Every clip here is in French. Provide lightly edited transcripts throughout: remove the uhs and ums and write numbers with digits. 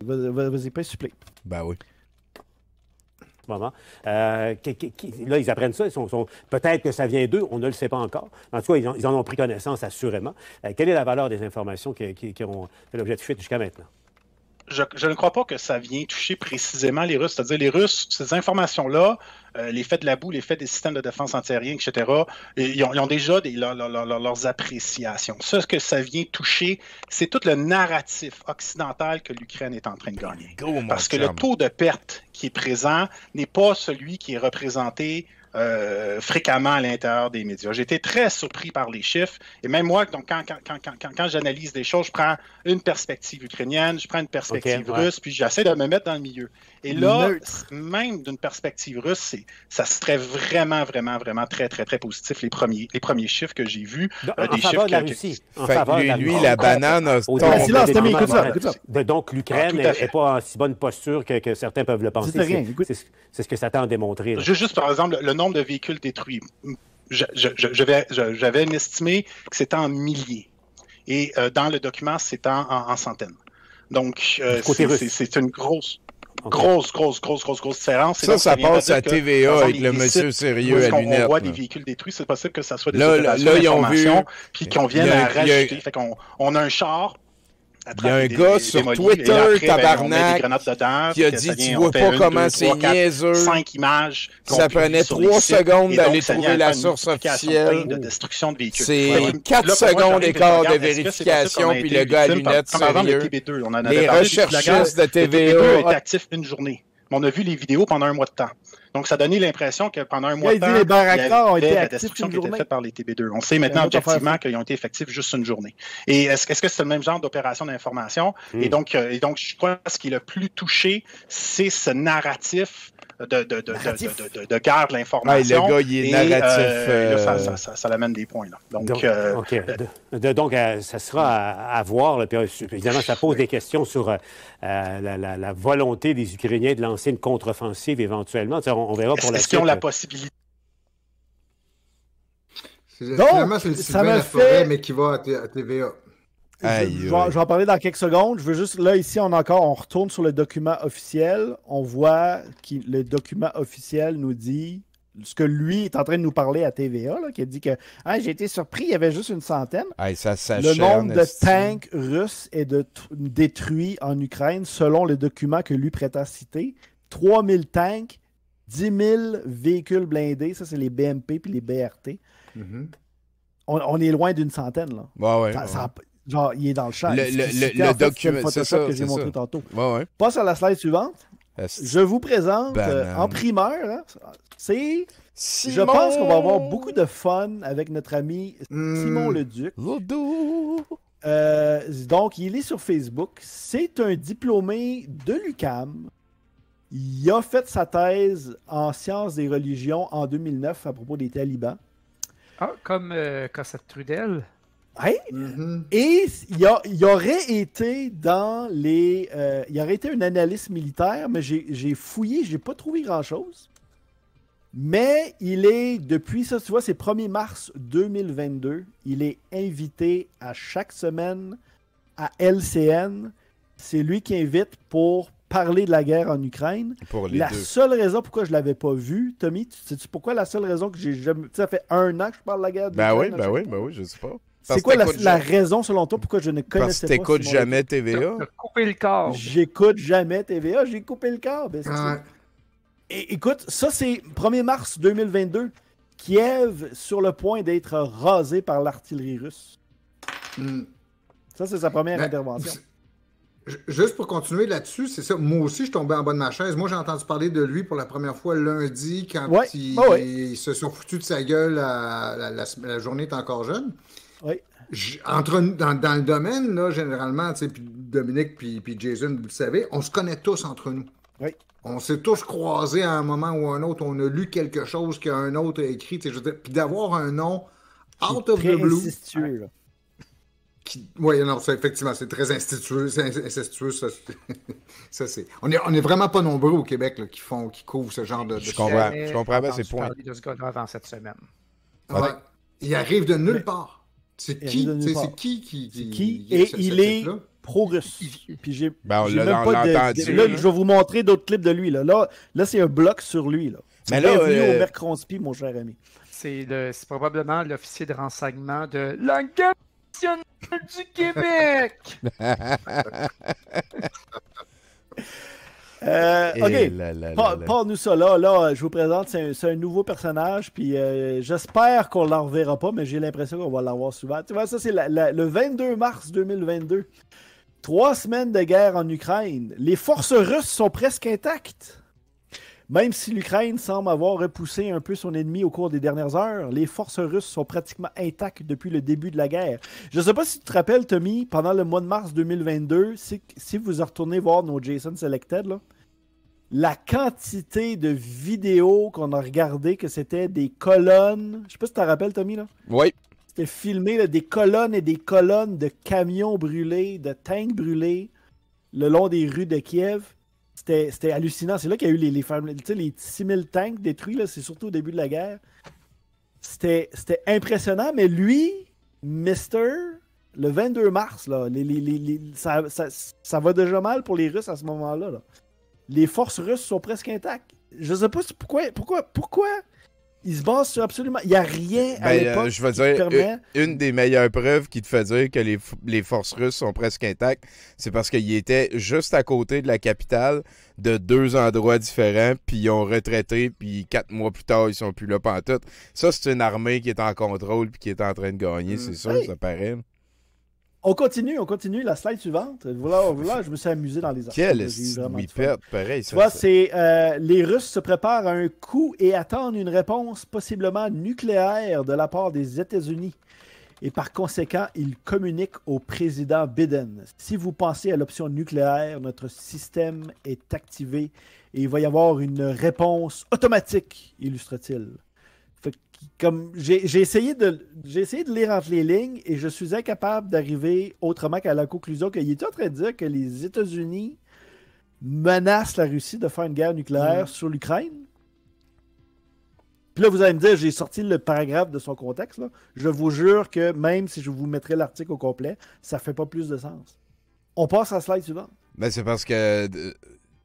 Vas-y, pas supplé. Ben oui. Moment. Là, ils apprennent ça. Peut-être que ça vient d'eux, on ne le sait pas encore. En tout cas, ils en ont pris connaissance, assurément. Quelle est la valeur des informations qui ont fait l'objet de fuite jusqu'à maintenant? Je ne crois pas que ça vient toucher précisément les Russes. C'est-à-dire, les Russes, ces informations-là, l'effet de la boue, l'effet des systèmes de défense antiaérienne, etc., ils ont déjà leurs appréciations. Ce que ça vient toucher, c'est tout le narratif occidental que l'Ukraine est en train de gagner. Parce que le taux de perte qui est présent n'est pas celui qui est représenté fréquemment à l'intérieur des médias. J'ai été très surpris par les chiffres. Et même moi, donc, quand j'analyse des choses, je prends une perspective ukrainienne, je prends une perspective russe, puis j'essaie de me mettre dans le milieu. Et là, même d'une perspective russe, ça serait vraiment, vraiment, vraiment très, très, très positif, les premiers chiffres que j'ai vus. En faveur de la Russie. Lui, la banane a silence, Tommy, écoute ça. Donc, l'Ukraine n'est pas en si bonne posture que certains peuvent le penser. C'est ce que ça tend à démontrer. Juste, par exemple, le nombre de véhicules détruits. J'avais estimé que c'était en milliers. Et dans le document, c'est en centaines. Donc, c'est une grosse différence. Ça passe à TVA avec le monsieur sérieux à lunettes. On voit des véhicules détruits, c'est possible que ça soit des opérations d'information puis qu'on vienne à rajouter. Fait qu'on a un char. Il y a un gars sur Twitter, tabarnak, qui a dit « Tu vois pas comment c'est niaiseux. 5 images. Ça prenait 3 secondes d'aller trouver la source officielle. C'est 4 secondes d'écart de vérification, puis le gars à lunettes sérieux. Les recherchistes de TVA... Le TB2 est actif une journée. On a vu les vidéos pendant un mois de temps. Donc, ça donnait l'impression que pendant un mois de temps, les barraqueurs ont été la actifs destruction une qui était journée. faite par les TB2. On sait maintenant objectivement qu'ils ont été effectifs juste une journée. Et est-ce que c'est le même genre d'opération d'information? Et donc, je crois que ce qui est le plus touché, c'est ce narratif de guerre de l'information. Le gars, il est narratif. Là, ça l'amène des points. Là. Donc, ça sera à voir. Là, puis, évidemment, ça pose des questions sur la volonté des Ukrainiens de lancer une contre-offensive éventuellement. On verra pour la suite. Est-ce qu'ils ont la possibilité? Finalement, c'est le Sylvain Laforêt, mais qui va à TVA. Je vais en parler dans quelques secondes. Je veux juste, là, ici, on retourne sur le document officiel. On voit que le document officiel nous dit ce que lui est en train de nous parler à TVA, là, qui a dit que j'ai été surpris, il y avait juste une centaine. Le nombre de tanks russes est détruit en Ukraine, selon le document que lui prête à citer. 3000 tanks, 10 000 véhicules blindés, ça c'est les BMP puis les BRT. Mm-hmm. On est loin d'une centaine, là. Genre, il est dans le champ. Le document, c'est ça que j'ai montré tantôt. Ouais. Passe à la slide suivante. Je vous présente en primeur. Je pense qu'on va avoir beaucoup de fun avec notre ami Simon Leduc. Donc, il est sur Facebook. C'est un diplômé de l'UQAM. Il a fait sa thèse en sciences des religions en 2009 à propos des talibans. Ah, comme Cossette Trudel. Oui. Mm-hmm. Et il aurait été dans les... il aurait été un analyste militaire, mais j'ai fouillé, j'ai pas trouvé grand-chose. Mais il est, depuis ça, tu vois, c'est 1er mars 2022, il est invité à chaque semaine à LCN. C'est lui qui invite pour parler de la guerre en Ukraine. La seule raison pourquoi je ne l'avais pas vu, Tommy, sais-tu pourquoi la seule raison que j'ai jamais... Ça fait 1 an que je parle de la guerre d'Ukraine? Ben oui, je sais pas. C'est quoi la raison, selon toi, pourquoi je ne connaissais pas? Parce que t'écoutes jamais TVA. T'as coupé le câble. J'écoute jamais TVA, j'ai coupé le câble. Et écoute, ça c'est 1er mars 2022. Kiev sur le point d'être rasé par l'artillerie russe. Ça, c'est sa première intervention. Juste pour continuer là-dessus, c'est ça. Moi aussi, je tombais en bas de ma chaise. Moi, j'ai entendu parler de lui pour la première fois lundi quand ils se sont foutus de sa gueule la journée est encore jeune. Oui. Dans le domaine, là, généralement, puis Dominique puis Jason, vous le savez, on se connaît tous entre nous. Oui. On s'est tous croisés à un moment ou un autre. On a lu quelque chose qu'un autre a écrit. Puis d'avoir un nom out of the blue. Incestueux, Oui, non, effectivement, c'est très incestueux. Ça, c'est... On est vraiment pas nombreux au Québec là, qui couvrent ce genre de... Je comprends bien ces points. De ce gars-là avant cette semaine. Ouais. Il arrive de nulle part. C'est qui? C'est qui et il est pro-russe. Puis j'ai on même l'a pas entendu. Là, je vais vous montrer d'autres clips de lui. Là c'est un bloc sur lui. Là. Mais là, bienvenue au Mercronspi, mon cher ami. C'est probablement l'officier de renseignement de la Garde nationale du Québec. OK, parle-nous ça. Là, je vous présente, c'est un nouveau personnage, puis j'espère qu'on ne l'en reverra pas, mais j'ai l'impression qu'on va l'avoir souvent. Tu vois, ça, c'est le 22 mars 2022. 3 semaines de guerre en Ukraine. Les forces russes sont presque intactes. Même si l'Ukraine semble avoir repoussé un peu son ennemi au cours des dernières heures, les forces russes sont pratiquement intactes depuis le début de la guerre. Je ne sais pas si tu te rappelles, Tommy, pendant le mois de mars 2022, si vous retournez voir nos Jason Selected, là, la quantité de vidéos qu'on a regardées, que c'était des colonnes. Je sais pas si tu te rappelles, Tommy, là? Oui. C'était filmé là, des colonnes et des colonnes de camions brûlés, de tanks brûlés le long des rues de Kiev. C'était hallucinant. C'est là qu'il y a eu les 6000 tanks détruits. C'est surtout au début de la guerre. C'était impressionnant, mais lui, Mister, le 22 mars, là, ça va déjà mal pour les Russes à ce moment-là. Là. Les forces russes sont presque intactes. Je ne sais pas pourquoi ils se basent sur absolument... Il n'y a rien à l'époque je veux dire, une des meilleures preuves qui te fait dire que les forces russes sont presque intactes, c'est parce qu'ils étaient juste à côté de la capitale, de 2 endroits différents, puis ils ont retraité, puis 4 mois plus tard, ils sont plus là pantoute. Ça, c'est une armée qui est en contrôle puis qui est en train de gagner, c'est sûr, ça paraît. On continue, la slide suivante. Voilà, je me suis amusé dans les articles. Quel whippet, pareil. Tu vois, c'est les Russes se préparent à un coup et attendent une réponse possiblement nucléaire de la part des États-Unis. Et par conséquent, ils communiquent au président Biden. Si vous pensez à l'option nucléaire, notre système est activé et il va y avoir une réponse automatique, illustre-t-il. Comme j'ai essayé de lire entre les lignes et je suis incapable d'arriver autrement qu'à la conclusion qu'il était en train de dire que les États-Unis menacent la Russie de faire une guerre nucléaire sur l'Ukraine. Puis là, vous allez me dire, j'ai sorti le paragraphe de son contexte. Là. Je vous jure que même si je vous mettrais l'article au complet, ça fait pas plus de sens. On passe à la slide suivante. Ben, c'est parce que,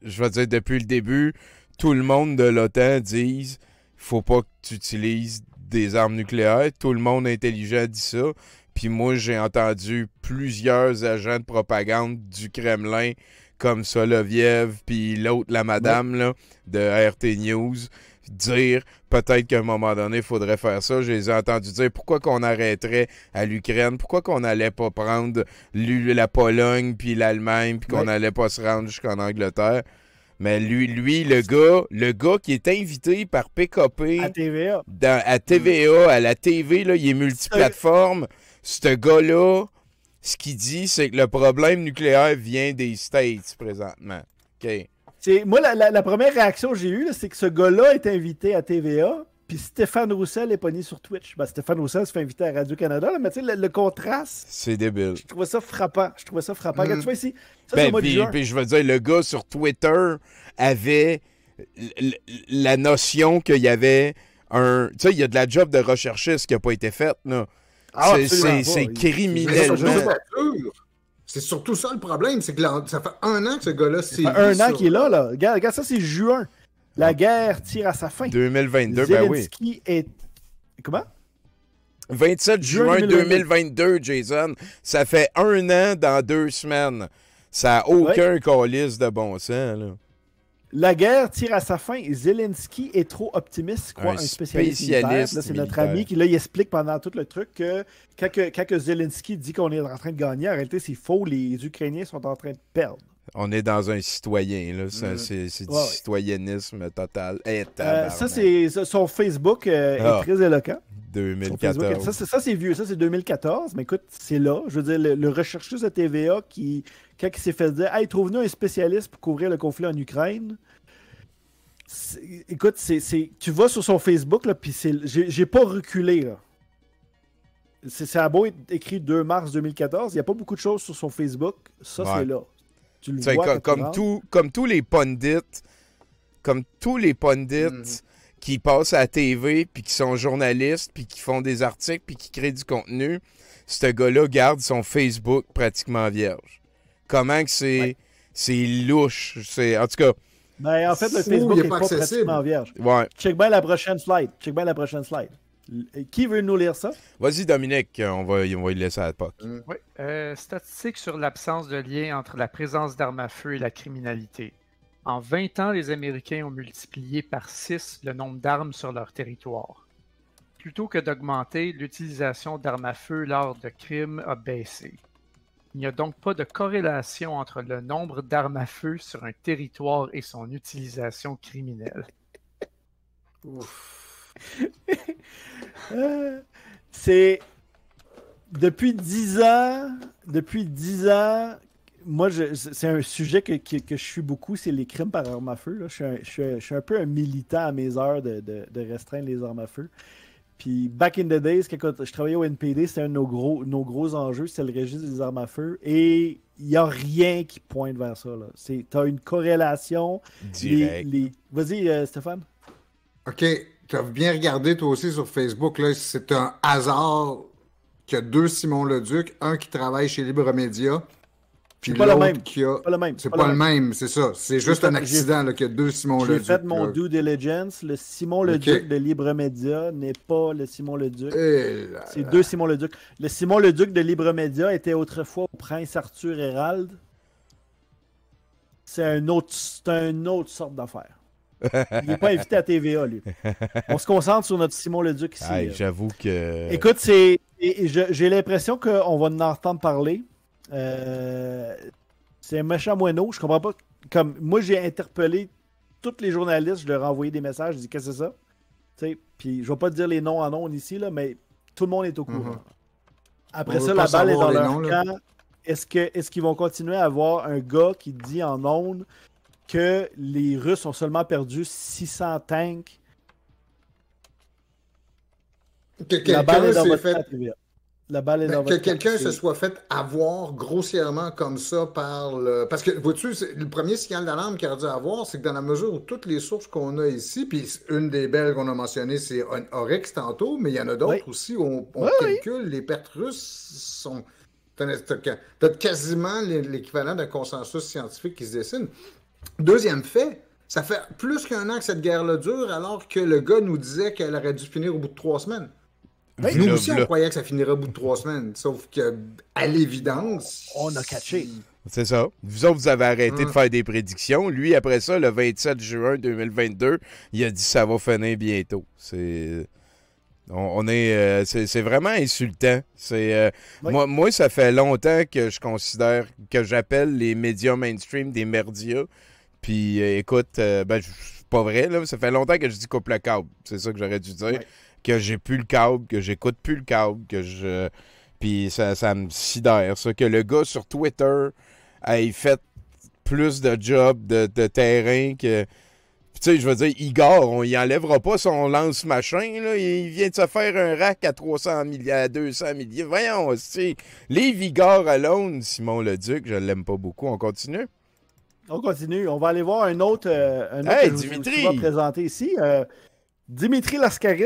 je vais dire, depuis le début, tout le monde de l'OTAN dit faut pas que tu utilises des armes nucléaires. Tout le monde intelligent dit ça. Puis moi, j'ai entendu plusieurs agents de propagande du Kremlin, comme Soloviev, puis l'autre, la madame là, de RT News, dire peut-être qu'à un moment donné, il faudrait faire ça. Je les ai entendus dire pourquoi qu'on arrêterait à l'Ukraine, pourquoi qu'on n'allait pas prendre la Pologne, puis l'Allemagne, puis qu'on n'allait pas se rendre jusqu'en Angleterre. Mais lui, le gars qui est invité par PKP à TVA, à TVA, à la TV, là, il est multiplateforme. Ce gars-là, ce qu'il dit, c'est que le problème nucléaire vient des States présentement. OK. Moi, la première réaction que j'ai eue, là, c'est que ce gars-là est invité à TVA, puis Stéphane Roussel est pogné sur Twitch. Ben, Stéphane Roussel se fait inviter à Radio-Canada, mais tu sais, le contraste... C'est débile. Je trouvais ça frappant. Regarde, tu vois ici, ça, c'est puis je veux dire, le gars sur Twitter avait la notion qu'il y avait un... Tu sais, il y a de la job de recherchiste qui n'a pas été faite, là. Ah, c'est criminel. C'est surtout ça le problème, c'est que ça fait 1 an que ce gars-là... Ça fait 1 an qu'il est là. Regarde, ça, c'est juin. La guerre tire à sa fin. 2022, Zelensky est... Comment? 27 juin 2022, Jason. Ça fait 1 an dans 2 semaines. Ça n'a aucun calice de bon sens, là. La guerre tire à sa fin. Zelensky est trop optimiste, croit un spécialiste militaire. Là, c'est notre ami qui, là, il explique pendant tout le truc que quand Zelensky dit qu'on est en train de gagner, en réalité, c'est faux. Les Ukrainiens sont en train de perdre. On est dans un citoyen, là. C'est du citoyennisme total. Ça, c'est son Facebook est très éloquent. 2014. Ça, c'est vieux. Ça, c'est 2014. Mais écoute, c'est là. Je veux dire, le recherchiste de TVA qui, quand il s'est fait dire « Hey, trouve-nous un spécialiste pour couvrir le conflit en Ukraine. » Écoute, tu vas sur son Facebook, là, puis j'ai pas reculé, là. Ça a beau être écrit 2 mars 2014, il n'y a pas beaucoup de choses sur son Facebook. Ça, c'est là. Tu le vois comme tous les pundits, qui passent à la TV, puis qui sont journalistes, puis qui font des articles, puis qui créent du contenu, ce gars-là garde son Facebook pratiquement vierge. comment que c'est louche. En tout cas... Ben, en fait, le Facebook n'est pas pratiquement vierge. Ouais. Check bien la prochaine slide. Qui veut nous lire ça? Vas-y, Dominique, on va y laisser à la POC. Oui. Statistiques sur l'absence de lien entre la présence d'armes à feu et la criminalité. En 20 ans, les Américains ont multiplié par 6 le nombre d'armes sur leur territoire. Plutôt que d'augmenter, l'utilisation d'armes à feu lors de crimes a baissé. Il n'y a donc pas de corrélation entre le nombre d'armes à feu sur un territoire et son utilisation criminelle. C'est depuis 10 ans, moi c'est un sujet que je suis beaucoup, c'est les crimes par arme à feu. Là. Je suis un peu un militant à mes heures de restreindre les armes à feu. Puis, back in the days, quand je travaillais au NPD, c'était un de nos gros enjeux, c'était le registre des armes à feu. Et il n'y a rien qui pointe vers ça. Tu as une corrélation. Direct. Vas-y, Stéphane. OK. Tu as bien regardé, toi aussi, sur Facebook. Là, c'est un hasard qu'il y a 2 Simon Leduc, un qui travaille chez Libre Média. C'est pas le même. C'est pas le même, c'est ça. C'est juste un accident qu'il y a 2 Simon Leduc. J'ai fait mon due diligence. Le Simon Leduc de Libre Média n'est pas le Simon Leduc. C'est 2 Simon Leduc. Le Simon Leduc de Libre Média était autrefois au Prince Arthur Hérald. C'est une autre sorte d'affaire. Il n'est pas invité à TVA, lui. On se concentre sur notre Simon Leduc ici. J'avoue que... Écoute, j'ai l'impression qu'on va en entendre parler. C'est un méchant moineau. Je comprends pas. Comme moi, j'ai interpellé tous les journalistes, je leur ai envoyé des messages, je dis qu'est-ce que c'est ça? Puis je vais pas te dire les noms en ondes ici, là, mais tout le monde est au courant. Après ça, la balle est dans leur camp. Est-ce qu'ils vont continuer à avoir un gars qui dit en ondes que les Russes ont seulement perdu 600 tanks? La balle est dans votre TVA. Que quelqu'un se soit fait avoir grossièrement comme ça par le... Parce que, vois-tu, le premier signal d'alarme qu'il aurait dû avoir, c'est que dans la mesure où toutes les sources qu'on a ici, puis une des belles qu'on a mentionnées, c'est Oryx tantôt, mais il y en a d'autres aussi où on calcule, les pertes russes sont... T'as quasiment l'équivalent d'un consensus scientifique qui se dessine. Deuxième fait, ça fait plus qu'un an que cette guerre-là dure, alors que le gars nous disait qu'elle aurait dû finir au bout de 3 semaines. Oui, nous aussi, on croyait que ça finirait au bout de 3 semaines. Sauf qu'à l'évidence... On a catché. C'est ça. Vous autres, vous avez arrêté de faire des prédictions. Lui, après ça, le 27 juin 2022, il a dit ça va finir bientôt. C'est vraiment insultant. Moi, ça fait longtemps que je considère que j'appelle les médias mainstream des merdias. Puis, écoute, c'est pas vrai, là. Ça fait longtemps que je dis coupe le câble. C'est ça que j'aurais dû dire. Ouais. Que j'ai plus le câble, que j'écoute plus le câble, Puis ça me sidère, ça. Que le gars sur Twitter ait fait plus de jobs de terrain que... Tu sais, je veux dire, Igor, on y enlèvera pas son lance-machin, là. Il vient de se faire un rack à 300 millions, à 200 millions. Voyons, c'est... Livre Igor alone, Simon Leduc, je l'aime pas beaucoup. On continue? On continue. On va aller voir un autre Dimitri! que je vais présenter ici. Dimitri Lascaris.